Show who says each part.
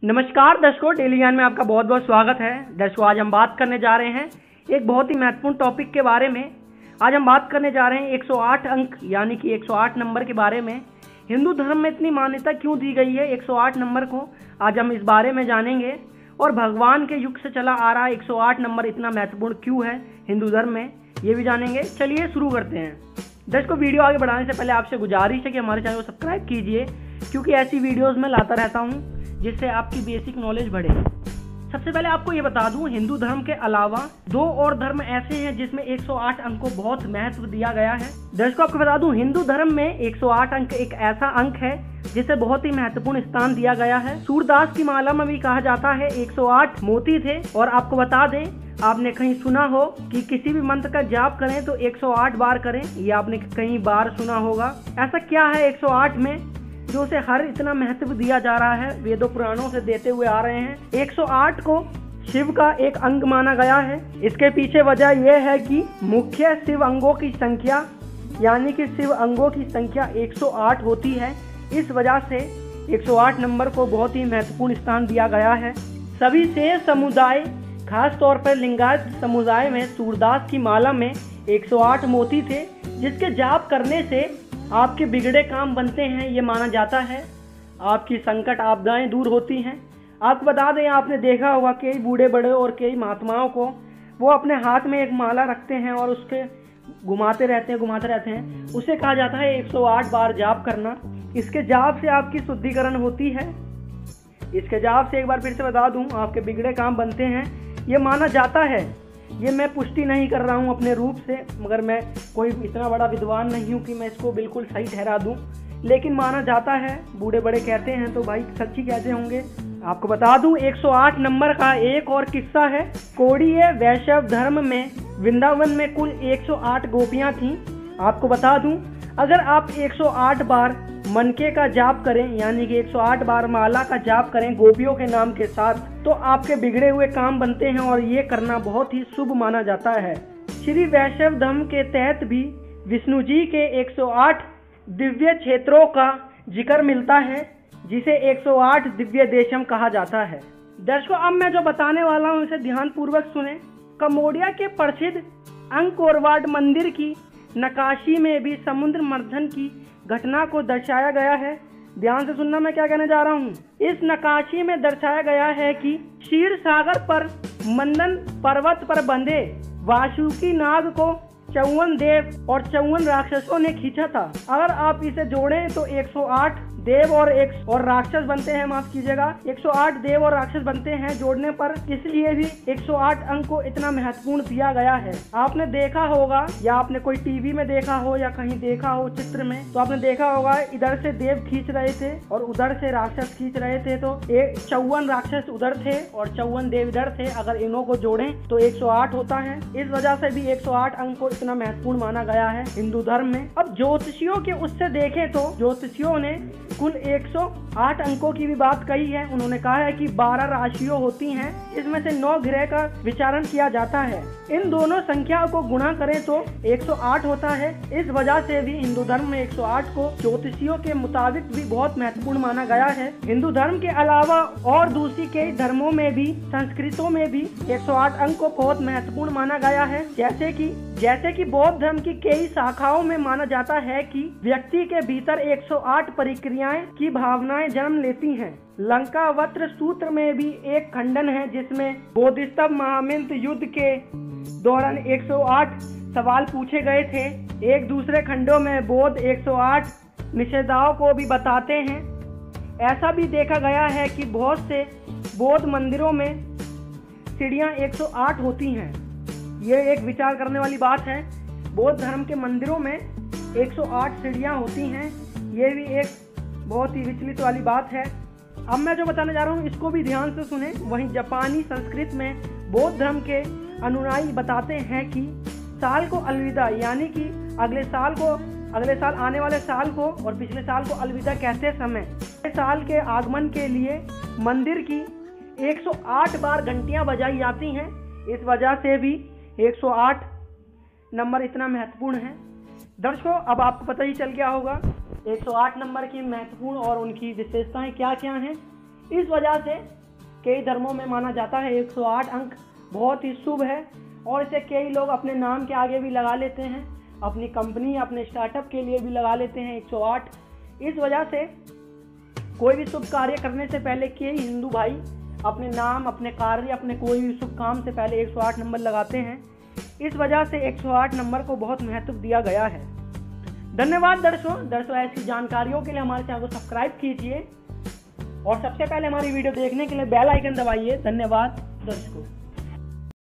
Speaker 1: नमस्कार दर्शकों, डेली ज्ञान में आपका बहुत बहुत स्वागत है। दर्शकों, आज हम बात करने जा रहे हैं एक बहुत ही महत्वपूर्ण टॉपिक के बारे में। आज हम बात करने जा रहे हैं 108 अंक यानी कि 108 नंबर के बारे में। हिंदू धर्म में इतनी मान्यता क्यों दी गई है 108 नंबर को, आज हम इस बारे में जानेंगे। और भगवान के युग से चला आ रहा 108 नंबर इतना महत्वपूर्ण क्यों है हिंदू धर्म में, ये भी जानेंगे। चलिए शुरू करते हैं। दर्शकों, वीडियो आगे बढ़ाने से पहले आपसे गुजारिश है कि हमारे चैनल को सब्सक्राइब कीजिए, क्योंकि ऐसी वीडियोज़ में लाता रहता हूँ जिससे आपकी बेसिक नॉलेज बढ़े। सबसे पहले आपको ये बता दूं, हिंदू धर्म के अलावा दो और धर्म ऐसे हैं जिसमें 108 अंक को बहुत महत्व दिया गया है। दर्शकों, आपको बता दूं, हिंदू धर्म में 108 अंक एक ऐसा अंक है जिसे बहुत ही महत्वपूर्ण स्थान दिया गया है। सूरदास की माला में भी कहा जाता है 108 मोती थे। और आपको बता दें, आपने कहीं सुना हो कि किसी भी मंत्र का जाप करें तो 108 बार करें, ये आपने कई बार सुना होगा। ऐसा क्या है 108 में जो उसे हर इतना महत्व दिया जा रहा है, वेदों पुराणों से देते हुए आ रहे हैं। 108 को शिव का एक अंग माना गया है। इसके पीछे वजह यह है कि मुख्य शिव अंगों की संख्या यानी कि शिव अंगों की संख्या 108 होती है। इस वजह से 108 नंबर को बहुत ही महत्वपूर्ण स्थान दिया गया है। सभी शेष समुदाय, खास तौर पर लिंगायत समुदाय में सूरदास की माला में 108 मोती थे, जिसके जाप करने से आपके बिगड़े काम बनते हैं, ये माना जाता है। आपकी संकट आपदाएं दूर होती हैं। आपको बता दें, आपने देखा होगा कई बूढ़े बड़े और कई महात्माओं को, वो अपने हाथ में एक माला रखते हैं और उसके घुमाते रहते हैं। उसे कहा जाता है 108 बार जाप करना। इसके जाप से आपकी शुद्धिकरण होती है। इसके जाप से एक बार फिर से बता दूं, आपके बिगड़े काम बनते हैं, ये माना जाता है। ये मैं पुष्टि नहीं कर रहा हूँ अपने रूप से, मगर मैं कोई इतना बड़ा विद्वान नहीं हूँ कि मैं इसको बिल्कुल सही ठहरा दूँ, लेकिन माना जाता है। बूढ़े बड़े कहते हैं तो भाई सच्ची कहते होंगे। आपको बता दूं, 108 नंबर का एक और किस्सा है। कोड़ीय वैष्णव धर्म में वृंदावन में कुल 108 गोपियाँ थीं। आपको बता दूं, अगर आप 108 बार मनके का जाप करें यानी कि 108 बार माला का जाप करें गोपियों के नाम के साथ, तो आपके बिगड़े हुए काम बनते हैं और ये करना बहुत ही शुभ माना जाता है। श्री वैष्णव धर्म के तहत भी विष्णु जी के 108 दिव्य क्षेत्रों का जिक्र मिलता है, जिसे 108 दिव्य देशम कहा जाता है। दर्शकों, अब मैं जो बताने वाला हूँ इसे ध्यान पूर्वक सुने। कम्बोडिया के प्रसिद्ध अंकोर वाट मंदिर की नक्काशी में भी समुद्र मंथन की घटना को दर्शाया गया है। ध्यान से सुनना, मैं क्या कहने जा रहा हूँ। इस नक्काशी में दर्शाया गया है कि क्षीर सागर पर मंदन पर्वत पर बंधे वासुकी नाग को 54 देव और 54 राक्षसों ने खींचा था। अगर आप इसे जोड़ें तो 108 देव और राक्षस बनते हैं। माफ कीजिएगा, 108 देव और राक्षस बनते हैं जोड़ने पर। इसलिए भी 108 अंक को इतना महत्वपूर्ण दिया गया है। आपने देखा होगा, या आपने कोई टीवी में देखा हो या कहीं देखा हो चित्र में, तो आपने देखा होगा इधर से देव खींच रहे थे और उधर से राक्षस खींच रहे थे। तो 54 राक्षस उधर थे और 54 देव इधर थे। अगर इन्हों को जोड़ें तो 108 होता है। इस वजह से भी 108 अंक को इतना महत्वपूर्ण माना गया है हिंदू धर्म में। अब ज्योतिषियों के उससे देखें तो ज्योतिषियों ने कुल 108 अंकों की भी बात कही है। उन्होंने कहा है कि 12 राशियों होती हैं, इसमें से 9 ग्रह का विचारण किया जाता है। इन दोनों संख्याओं को गुणा करें तो 108 होता है। इस वजह से भी हिंदू धर्म में 108 को ज्योतिषियों के मुताबिक भी बहुत महत्वपूर्ण माना गया है। हिंदू धर्म के अलावा और दूसरी कई धर्मों में भी, संस्कृतों में भी 108 अंक को बहुत महत्वपूर्ण माना गया है। जैसे कि बौद्ध धर्म की कई शाखाओं में माना जाता है कि व्यक्ति के भीतर 108 प्रक्रियाएं की भावनाएं जन्म लेती हैं। लंकावत्र सूत्र में भी एक खंडन है जिसमें बोधिसत्व महामिंत युद्ध के दौरान 108 सवाल पूछे गए थे। एक दूसरे खंडों में बौद्ध 108 निषेधाओं को भी बताते हैं। ऐसा भी देखा गया है कि बहुत से बौद्ध मंदिरों में सीढ़ियां 108 होती हैं। ये एक विचार करने वाली बात है। बौद्ध धर्म के मंदिरों में 108 सीढ़ियां होती हैं। ये भी एक बहुत ही विचलित वाली बात है। अब मैं जो बताने जा रहा हूँ इसको भी ध्यान से सुने। वहीं जापानी संस्कृत में बौद्ध धर्म के अनुयायी बताते हैं कि साल को अलविदा यानी कि अगले साल आने वाले साल को और पिछले साल को अलविदा कहते समय साल के आगमन के लिए मंदिर की 108 बार घंटियां बजाई जाती हैं। इस वजह से भी 108 नंबर इतना महत्वपूर्ण है। दर्शकों, अब आपको पता ही चल गया होगा 108 नंबर की महत्वपूर्ण और उनकी विशेषताएं क्या क्या हैं। इस वजह से कई धर्मों में माना जाता है 108 अंक बहुत ही शुभ है और इसे कई लोग अपने नाम के आगे भी लगा लेते हैं, अपनी कंपनी अपने स्टार्टअप के लिए भी लगा लेते हैं 108। इस वजह से कोई भी शुभ कार्य करने से पहले कई हिंदू भाई अपने नाम, अपने कार्य, अपने कोई भी शुभ काम से पहले 108 नंबर लगाते हैं। इस वजह से 108 नंबर को बहुत महत्व दिया गया है। धन्यवाद दर्शकों ऐसी जानकारियों के लिए हमारे चैनल को सब्सक्राइब कीजिए और सबसे पहले हमारी वीडियो देखने के लिए बेल आइकन दबाइए। धन्यवाद दर्शकों।